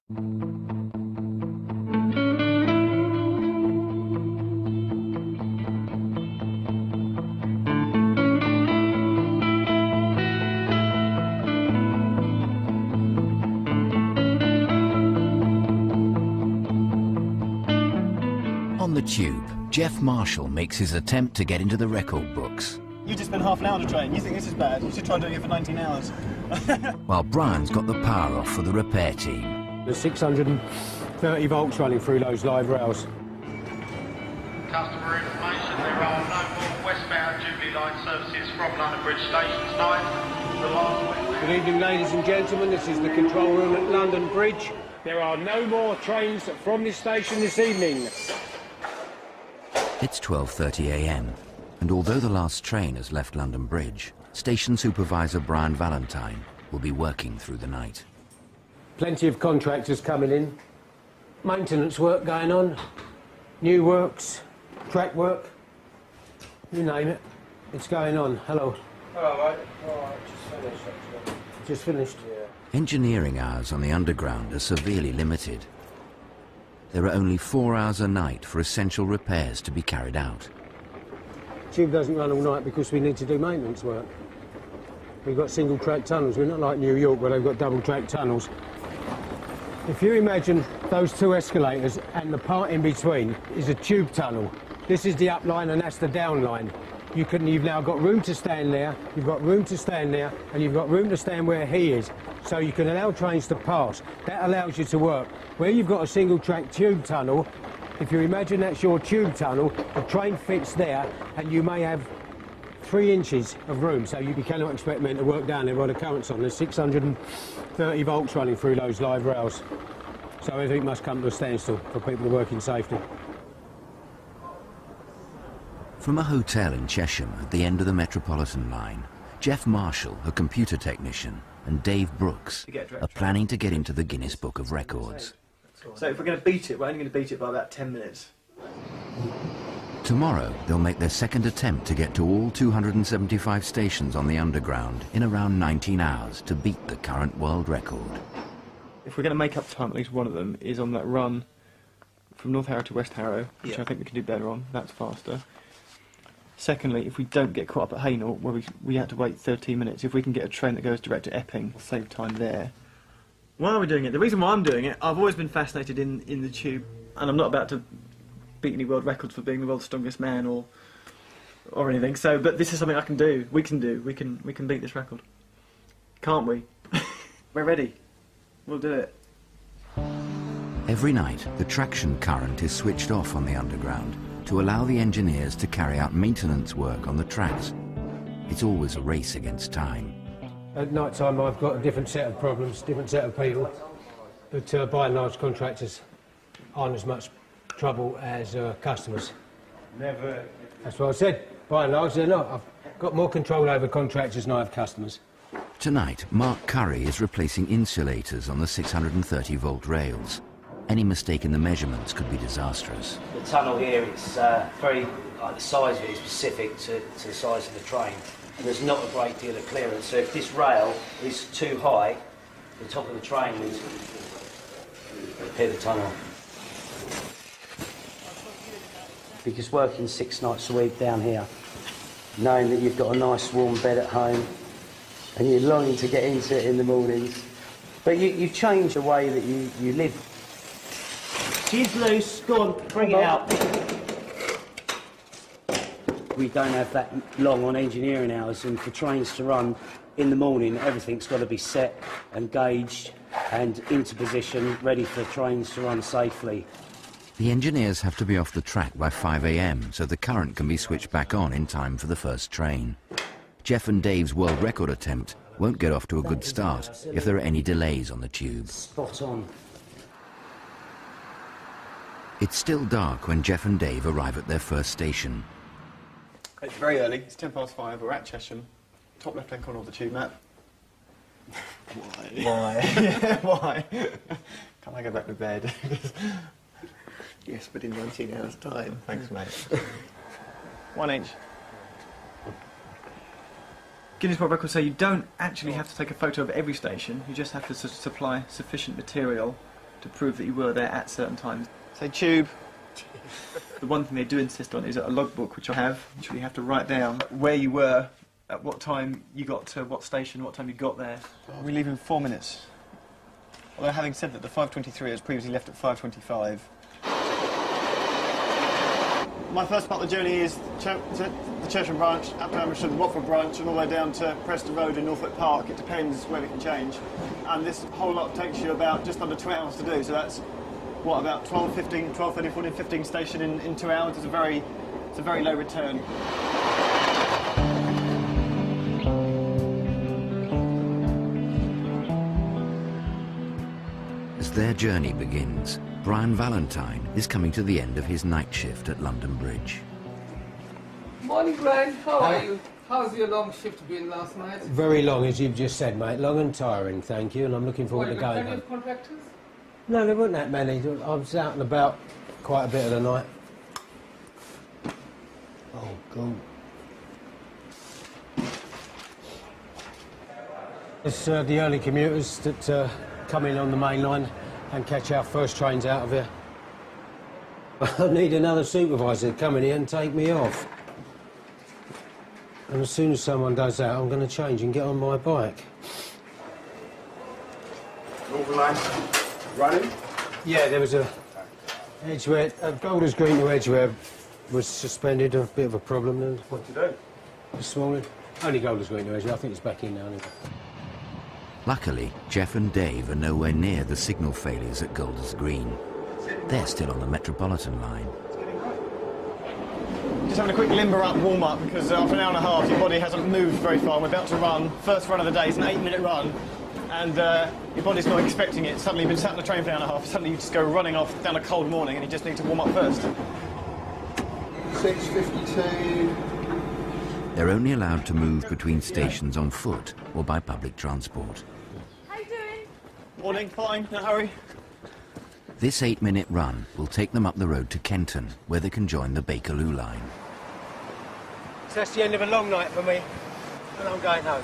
On the tube, Jeff Marshall makes his attempt to get into the record books. You just spent half an hour to train. You think this is bad? You should try doing it for 19 hours. While Brian's got the power off for the repair team. There's 630 volts running through those live rails. Customer information, there are no more westbound Jubilee Line services from London Bridge Station tonight. The last Good evening, ladies and gentlemen. This is the control room at London Bridge. There are no more trains from this station this evening. It's 12:30 a.m. and although the last train has left London Bridge, Station Supervisor Brian Valentine will be working through the night. Plenty of contractors coming in. Maintenance work going on. New works. Track work. You name it. It's going on. Hello. Hello, mate. All right, just finished, actually. Just finished? Yeah. Engineering hours on the Underground are severely limited. There are only 4 hours a night for essential repairs to be carried out. Tube doesn't run all night because we need to do maintenance work. We've got single track tunnels. We're not like New York where they've got double track tunnels. If you imagine those two escalators and the part in between is a tube tunnel. This is the up line and that's the down line. You've now got room to stand there, you've got room to stand there, and you've got room to stand where he is. So you can allow trains to pass. That allows you to work. Where you've got a single track tube tunnel, if you imagine that's your tube tunnel, the train fits there, and you may have 3 inches of room, so you cannot expect men to work down there while the current's on. There's 630 volts running through those live rails. So everything must come to a standstill for people to work in safety. From a hotel in Chesham at the end of the Metropolitan line, Jeff Marshall, a computer technician, and Dave Brooks are planning to get into the Guinness Book of Records. So if we're going to beat it, we're only going to beat it by about 10 minutes. Tomorrow, they'll make their second attempt to get to all 275 stations on the Underground in around 19 hours to beat the current world record. If we're going to make up time, at least one of them is on that run from North Harrow to West Harrow, which I think we can do better on. That's faster. Secondly, if we don't get caught up at Hainault, where we had to wait 13 minutes, if we can get a train that goes direct to Epping, we'll save time there. Why are we doing it? The reason why I'm doing it, I've always been fascinated in the tube, and I'm not about to beat any world records for being the world's strongest man or anything. So, but this is something I can do. We can do. We can beat this record, can't we? We're ready. We'll do it. Every night, the traction current is switched off on the Underground to allow the engineers to carry out maintenance work on the tracks. It's always a race against time. At night time I've got a different set of problems, different set of people, but by and large contractors aren't as much trouble as customers. Never. That's what I said, by and large they're not. I've got more control over contractors than I have customers. Tonight, Mark Curry is replacing insulators on the 630 volt rails. Any mistake in the measurements could be disastrous. The tunnel here, it's very, the size of it is specific to the size of the train, and there's not a great deal of clearance. So if this rail is too high, the top of the train will appear the tunnel. Because working 6 nights a week down here, knowing that you've got a nice warm bed at home, and you're longing to get into it in the mornings, but you've changed the way that you live. She's loose. Go on, bring it out. We don't have that long on engineering hours, and for trains to run in the morning, everything's got to be set and gauged and into position, ready for trains to run safely. The engineers have to be off the track by 5 a.m. so the current can be switched back on in time for the first train. Jeff and Dave's world record attempt won't get off to a good start if there are any delays on the tube. Spot on. It's still dark when Jeff and Dave arrive at their first station. It's very early, it's 5:10, we're at Chesham, top left-hand corner of the tube map. Why? Yeah, why? Can't I go back to bed? Yes, but in 19 hours' time. Thanks, mate. 1 inch. Guinness World Records say you don't actually have to take a photo of every station, you just have to supply sufficient material to prove that you were there at certain times. Say tube. The one thing they do insist on is a logbook, which I have, which you have to write down where you were, at what time you got to what station, what time you got there. We leave in 4 minutes. Although having said that, the 523 has previously left at 5:25. My first part of the journey is the Chesham branch, up to Amherst, the Watford branch, and all the way down to Preston Road in Norfolk Park. It depends where we can change. And this whole lot takes you about just under 2 hours to do, so that's, what, about 12, 13, 14, 15 station in 2 hours. It's a very low return. As their journey begins, Brian Valentine is coming to the end of his night shift at London Bridge. Morning, Brian. How are you? How's your long shift been last night? Very long, as you've just said, mate. Long and tiring, thank you, and I'm looking forward to going Plenty home. of contractors? No, there weren't that many. I was out and about quite a bit of the night. Oh, God. It's the early commuters that come in on the main line and catch our first trains out of here. I need another supervisor to come in here and take me off. And as soon as someone does that, I'm going to change and get on my bike. Northern Line running? Yeah, there was a Edgware, Golders Green to Edgware was suspended, a bit of a problem. What to do? This morning. Only Golders Green to Edgware, I think it's back in now anyway. Luckily, Jeff and Dave are nowhere near the signal failures at Golders Green. They're still on the Metropolitan line. Just having a quick limber up warm-up because after an hour and a half your body hasn't moved very far. We're about to run. First run of the day is an 8-minute run and your body's not expecting it. Suddenly you've been sat on the train for an hour and a half, suddenly you just go running off down a cold morning and you just need to warm up first. 6:52. They're only allowed to move between stations on foot or by public transport. How you doing? Morning, fine, no hurry. This 8-minute run will take them up the road to Kenton, where they can join the Bakerloo line. So that's the end of a long night for me, and I'm going home.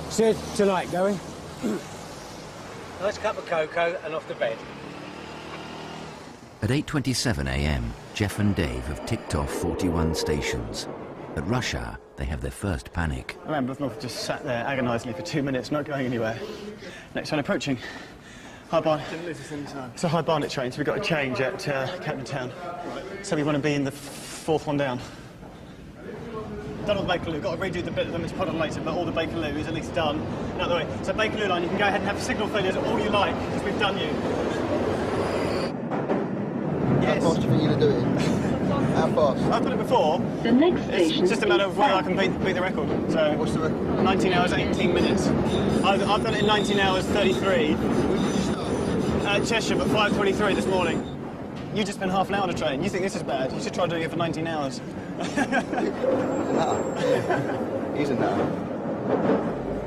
See you tonight, going. Nice cup of cocoa and off to bed. At 8:27 a.m, Jeff and Dave have ticked off 41 stations. At rush hour, they have their first panic. Lambeth North just sat there agonisingly for 2 minutes, not going anywhere. Next one approaching. High Barnet. It's a High Barnet train, so we've got to change at Camden Town. So we want to be in the fourth one down. Done all the Bakerloo. Got to redo the bit of the Metropolitan later, but all the Bakerloo is at least done. Out the way. So Bakerloo line, you can go ahead and have signal failures all you like, because we've done you. Yes. How fast do you think you're going to do it? How fast? I've done it before. The next station. It's just a matter of whether I can beat the record. So What's the record? 19 hours, 18 minutes. I've done it in 19 hours, 33. At Chesham at 5:23 this morning. You just spent half an hour on a train. You think this is bad? You should try doing it for 19 hours. No. He's a no.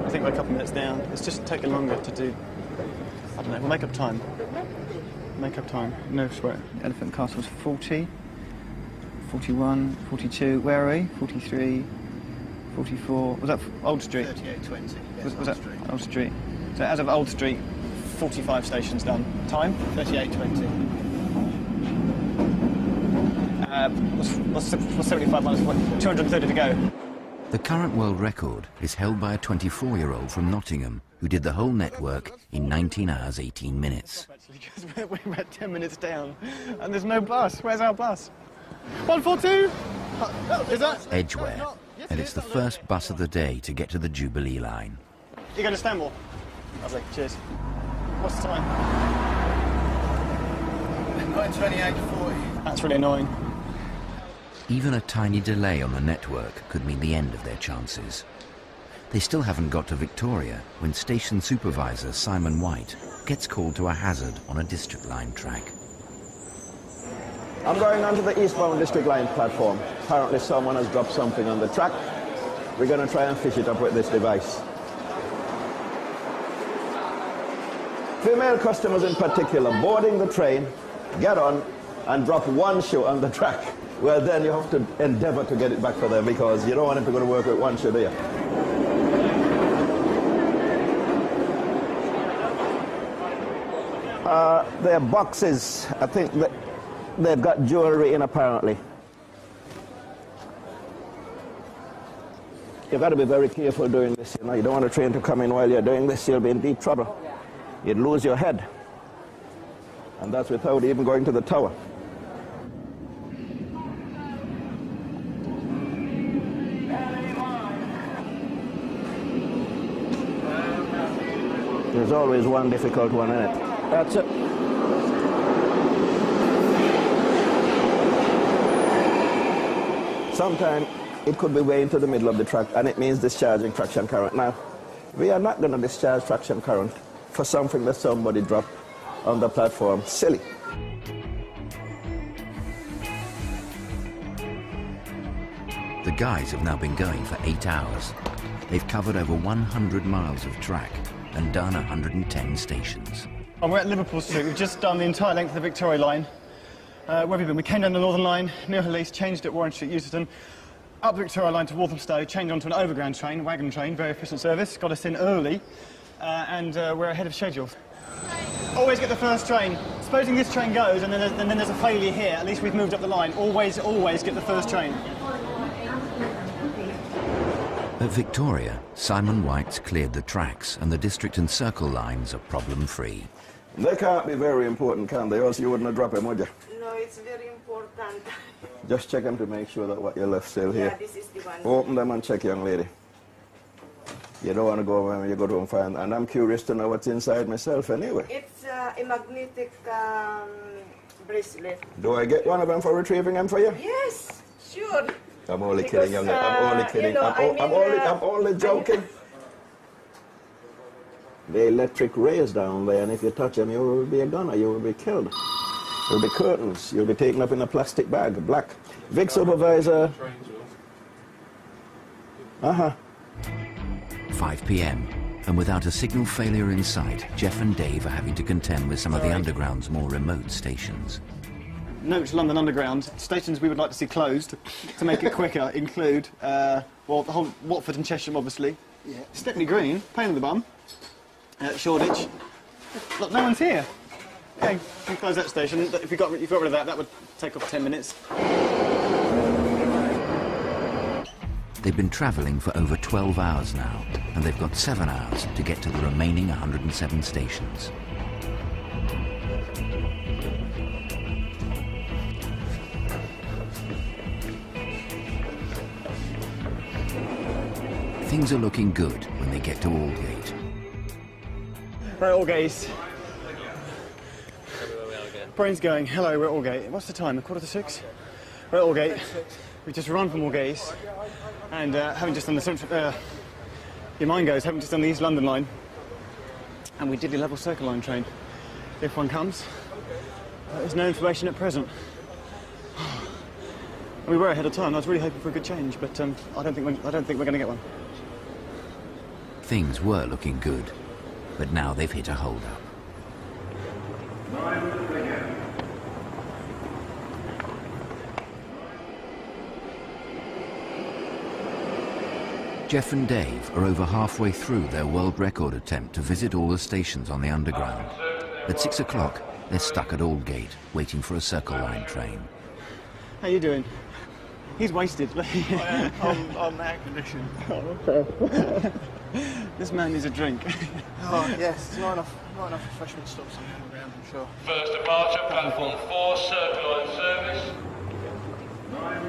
I think we're a couple of minutes down. It's just taking longer to do. I don't know. We'll make up time. Make up time. No sweat. Elephant Castle's 40, 41, 42. Where are we? 43, 44. Was that Old Street? 38:20. Was that Old Street? So as of Old Street, 45 stations done. Time? 38:20. What's 75 minus 230 to go. The current world record is held by a 24-year-old from Nottingham who did the whole network in 19 hours, 18 minutes. Because we're at 10 minutes down and there's no bus. Where's our bus? 142? Is that? Edgware, and it's the first bus of the day to get to the Jubilee line. You going to Stanmore? Lovely, cheers. What's the time? 9:28:40. That's really annoying. Even a tiny delay on the network could mean the end of their chances. They still haven't got to Victoria when station supervisor Simon White gets called to a hazard on a district line track. I'm going onto the eastbound district line platform. Apparently someone has dropped something on the track. We're going to try and fish it up with this device. Female customers in particular, boarding the train, get on and drop one shoe on the track. Well, then you have to endeavour to get it back for them because you don't want them to go to work with one shoe, do you? They're boxes. I think they've got jewelry in apparently. You've got to be very careful doing this, you know. You don't want a train to come in while you're doing this, you'll be in deep trouble. You'd lose your head. And that's without even going to the tower. There's always one difficult one in it. That's it. Sometimes it could be way into the middle of the track, and it means discharging traction current. Now, we are not going to discharge traction current for something that somebody dropped on the platform. Silly. The guys have now been going for 8 hours. They've covered over 100 miles of track and done 110 stations. And we're at Liverpool Street. We've just done the entire length of the Victoria line. Where have we been? We came down the Northern Line, near Leith, changed at Warren Street, Euston, up the Victoria Line to Walthamstow, changed onto an overground train, wagon train, very efficient service, got us in early, and we're ahead of schedule. Always get the first train. Supposing this train goes and then there's a failure here, at least we've moved up the line. Always get the first train. At Victoria, Simon White's cleared the tracks and the District and Circle lines are problem-free. They can't be very important, can they? Or else you wouldn't have dropped them, would you? No, it's very important. Just check them to make sure that what you left still here. Yeah, this is the one. Open them and check, young lady. You don't want to go when you go to and find. And I'm curious to know what's inside myself anyway. It's a magnetic bracelet. Do I get one of them for retrieving them for you? Yes, sure. I'm only kidding, young lady. I'm only kidding. You know, I'm only joking. The electric rays down there, and if you touch them, you will be a gunner. You will be killed. There will be curtains. You'll be taken up in a plastic bag, black. Vic supervisor. 5 p.m. and without a signal failure in sight, Jeff and Dave are having to contend with some of the Underground's more remote stations. Note to London Underground, stations we would like to see closed to make it quicker include, well, the whole Watford and Chesham, obviously. Yeah. Stepney Green, pain in the bum. Shoreditch. Look, no one's here. Okay, we can close that station. If you got rid of that, that would take off 10 minutes. They've been travelling for over 12 hours now, and they've got 7 hours to get to the remaining 107 stations. Things are looking good when they get to Aldgate. We're at Aldgate. Brain's going. Hello, we're at Aldgate. What's the time? 6:15? We're at Aldgate. We've just run from Aldgate, and having just done the central, your mind goes, having just done the East London line, and we did the level Circle line train. If one comes, there's no information at present. We were ahead of time. I was really hoping for a good change, but I don't think we're going to get one. Things were looking good, but now they've hit a hold-up. Jeff and Dave are over halfway through their world record attempt to visit all the stations on the Underground. At 6 o'clock, they're stuck at Aldgate, waiting for a Circle line train. How you doing? He's wasted. I'm air conditioned. Oh, okay. This man needs a drink. Oh, yes, not enough refreshment stops on the ground, I'm sure. First departure, platform 4, Circle line service.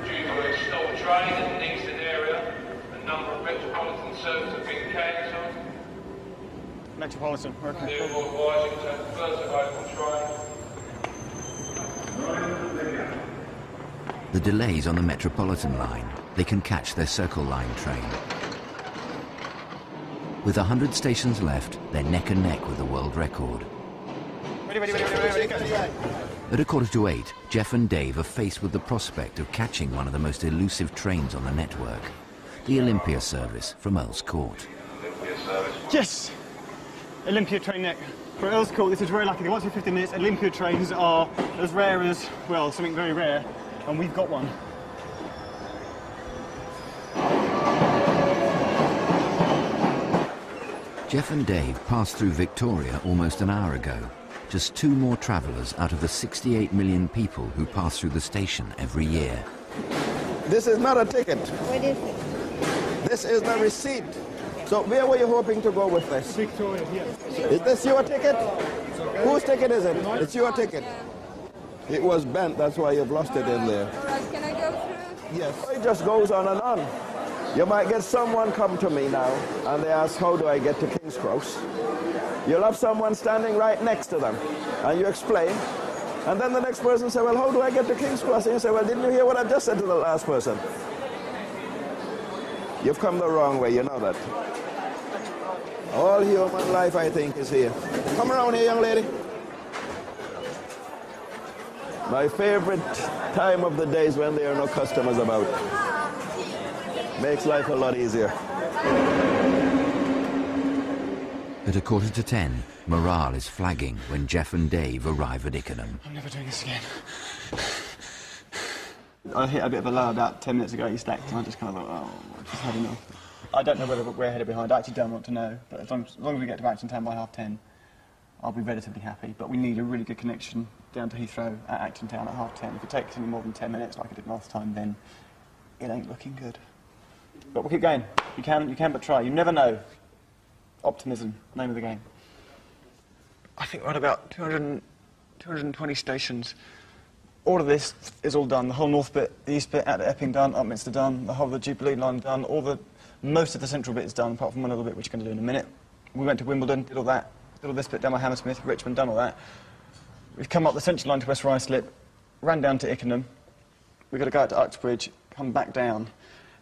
Due to a stop train in the Eastern area, a number of Metropolitan services have been cancelled. Metropolitan, okay. Therefore advising to have the first available train. The delays on the Metropolitan line, they can catch their Circle line train. With 100 stations left, they're neck and neck with the world record. Ready, go. At 7:45, Jeff and Dave are faced with the prospect of catching one of the most elusive trains on the network, the Olympia service from Earl's Court. Yes! Olympia train neck. For Earl's Court, this is very lucky. Once every 15 minutes, Olympia trains are as rare as, well, something very rare, and we've got one. Jeff and Dave passed through Victoria almost an hour ago, just 2 more travellers out of the 68 million people who pass through the station every year. This is not a ticket. What is it? This is the receipt. So where were you hoping to go with this? Victoria, here. Is this your ticket? Whose ticket is it? It's your ticket. It was bent, that's why you've lost it in there. All right, can I go through? Yes. It just goes on and on. You might get someone come to me now and they ask, how do I get to King's Cross? You'll have someone standing right next to them and you explain. And then the next person say, well, how do I get to King's Cross? And you say, well, didn't you hear what I just said to the last person? You've come the wrong way, you know that. All human life, I think, is here. Come around here, young lady. My favorite time of the day is when there are no customers about. Makes life a lot easier. At 9:45, morale is flagging when Jeff and Dave arrive at Ickenham. I'm never doing this again. I hit a bit of a low about 10 minutes ago, you stacked, and I just kind of thought, oh, I've just had enough. I don't know whether we're ahead or behind. I actually don't want to know, but as long as we get to Acton Town by 10:30, I'll be relatively happy. But we need a really good connection down to Heathrow at Acton Town at 10:30. If it takes any more than 10 minutes, like I did last time, then it ain't looking good. But we'll keep going. You can but try. You never know. Optimism, name of the game. I think we're at about 220 stations. All of this is all done. The whole north bit, the east bit, out to Epping done, Upminster done, the whole of the Jubilee line done, most of the central bit is done, apart from one other bit, which we're going to do in a minute. We went to Wimbledon, did all that, did all this bit down by Hammersmith, Richmond, done all that. We've come up the central line to West Ruislip, ran down to Ickenham. We've got to go out to Uxbridge, come back down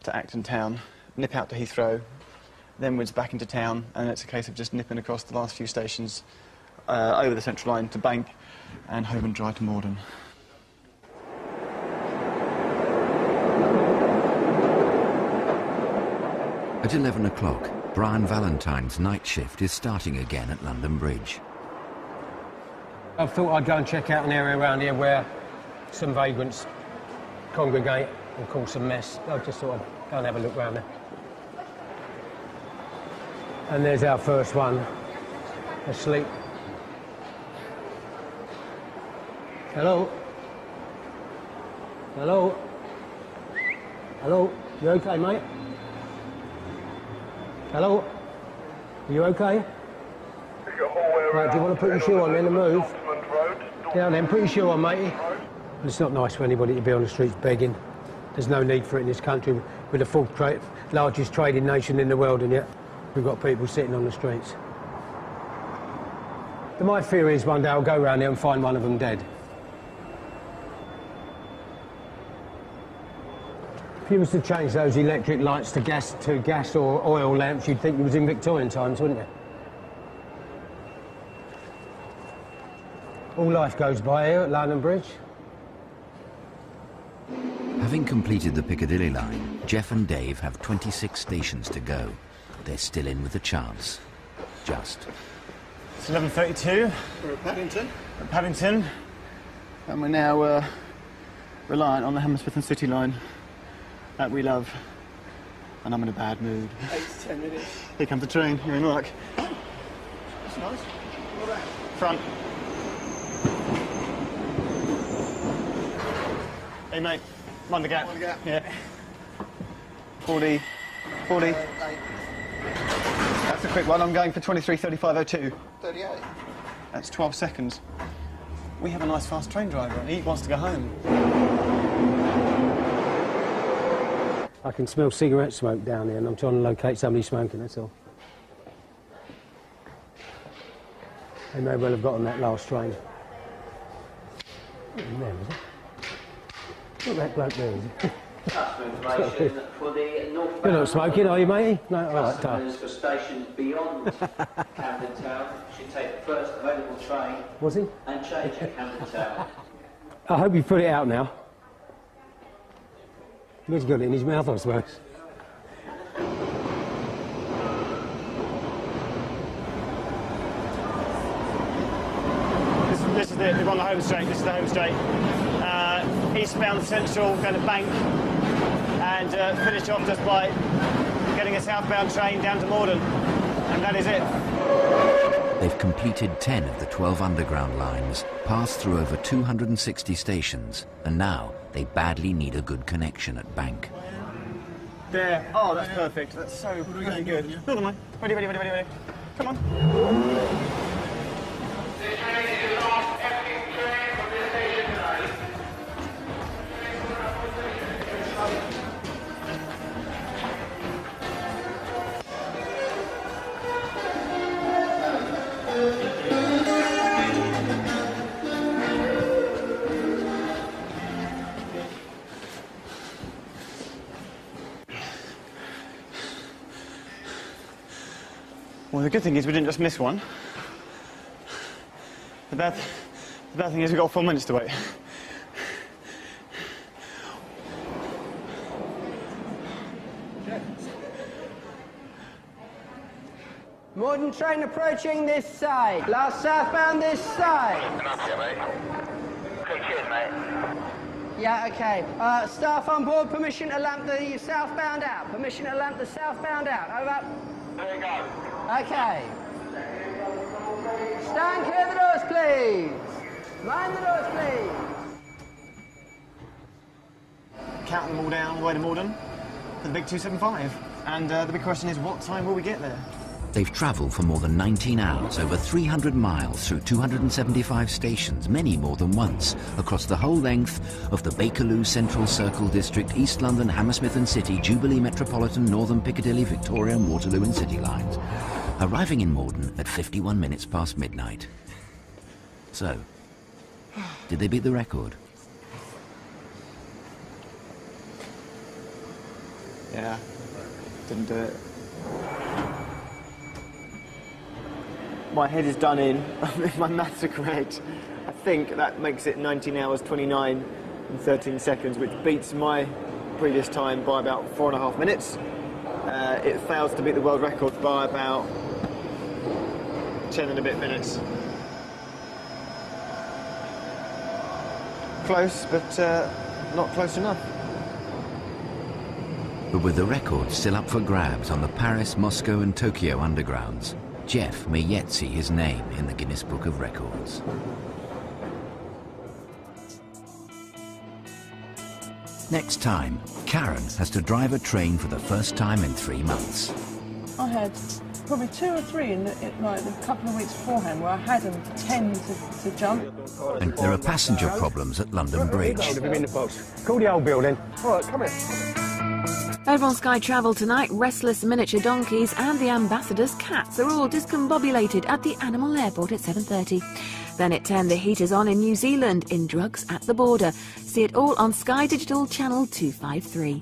to Acton Town, nip out to Heathrow, then we're back into town, and it's a case of just nipping across the last few stations over the central line to Bank and home and dry to Morden. At 11 o'clock, Brian Valentine's night shift is starting again at London Bridge. I thought I'd go and check out an area around here where some vagrants congregate and cause some mess. I just thought I'd go and have a look round there. And there's our first one, asleep. Hello? Hello? Hello? You okay, mate? Hello? Are you okay? Right, do you want to put your shoe on then and move? Down then, put your shoe on, matey. It's not nice for anybody to be on the streets begging. There's no need for it in this country. We're the largest trading nation in the world, and yet we've got people sitting on the streets. My fear is one day I'll go around there and find one of them dead. If you was to change those electric lights to gas or oil lamps, you'd think you was in Victorian times, wouldn't you? All life goes by here at London Bridge. Having completed the Piccadilly line, Jeff and Dave have 26 stations to go. They're still in with a chance. Just. It's 11:32. We're at Paddington. At Paddington. And we're now reliant on the Hammersmith and City line that we love. And I'm in a bad mood. 8 to 10 minutes. Here comes the train. You're in luck. That's nice. All right. Front. Hey, mate. Mind the gap. Mind the gap. Yeah. 40. That's a quick one. I'm going for 23:35:02. 38. That's 12 seconds. We have a nice fast train driver and he wants to go home. I can smell cigarette smoke down here and I'm trying to locate somebody smoking, that's all. They may well have got on that last train. Not there, is it? Not that bloke there, is it? Information for the North. You're not smoking, are you, matey? No, all right, Customers for stations beyond Camden Town should take the first available train. Was he? And change at Camden Town. I hope you put it out now. He's got it in his mouth, I suppose. This is it. We're on the home straight. This is the home straight. Eastbound Central, going to Bank, and finish off just by getting a southbound train down to Morden. And that is it. They've completed 10 of the 12 underground lines, passed through over 260 stations, and now they badly need a good connection at Bank. There. Oh, that's perfect. That's so really good. Build them, mate. Ready, ready, ready, ready, ready. Come on. Well, the good thing is we didn't just miss one. The bad thing is we've got 4 minutes to wait. Modern train approaching this side. Last southbound this side. Cheers, mate. Yeah, okay. Staff on board, permission to lamp the southbound out. Permission to lamp the southbound out. Over. There you go. Okay. Stand clear of the doors, please. Mind the doors, please. Counting them all down the way to Morden for the big 275. And the big question is, what time will we get there? They've travelled for more than 19 hours, over 300 miles through 275 stations, many more than once, across the whole length of the Bakerloo Central Circle District, East London, Hammersmith and City, Jubilee Metropolitan, Northern Piccadilly, Victoria and Waterloo and City lines, arriving in Morden at 51 minutes past midnight. So, did they beat the record? Yeah, didn't do it. My head is done in. If my maths are correct, I think that makes it 19 hours, 29 and 13 seconds, which beats my previous time by about 4.5 minutes. It fails to beat the world record by about 10 and a bit minutes. Close, but not close enough. But with the record still up for grabs on the Paris, Moscow and Tokyo undergrounds, Jeff may yet see his name in the Guinness Book of Records. Next time, Karen has to drive a train for the first time in 3 months. I had probably 2 or 3 in like a couple of weeks beforehand where I had them 10 to jump. And there are passenger problems at London Bridge. Call the old building. All right, come here. Over on Sky Travel tonight, restless miniature donkeys and the ambassador's cats are all discombobulated at the Animal Airport at 7:30. Then at 10, the heat is on in New Zealand in Drugs at the Border. See it all on Sky Digital Channel 253.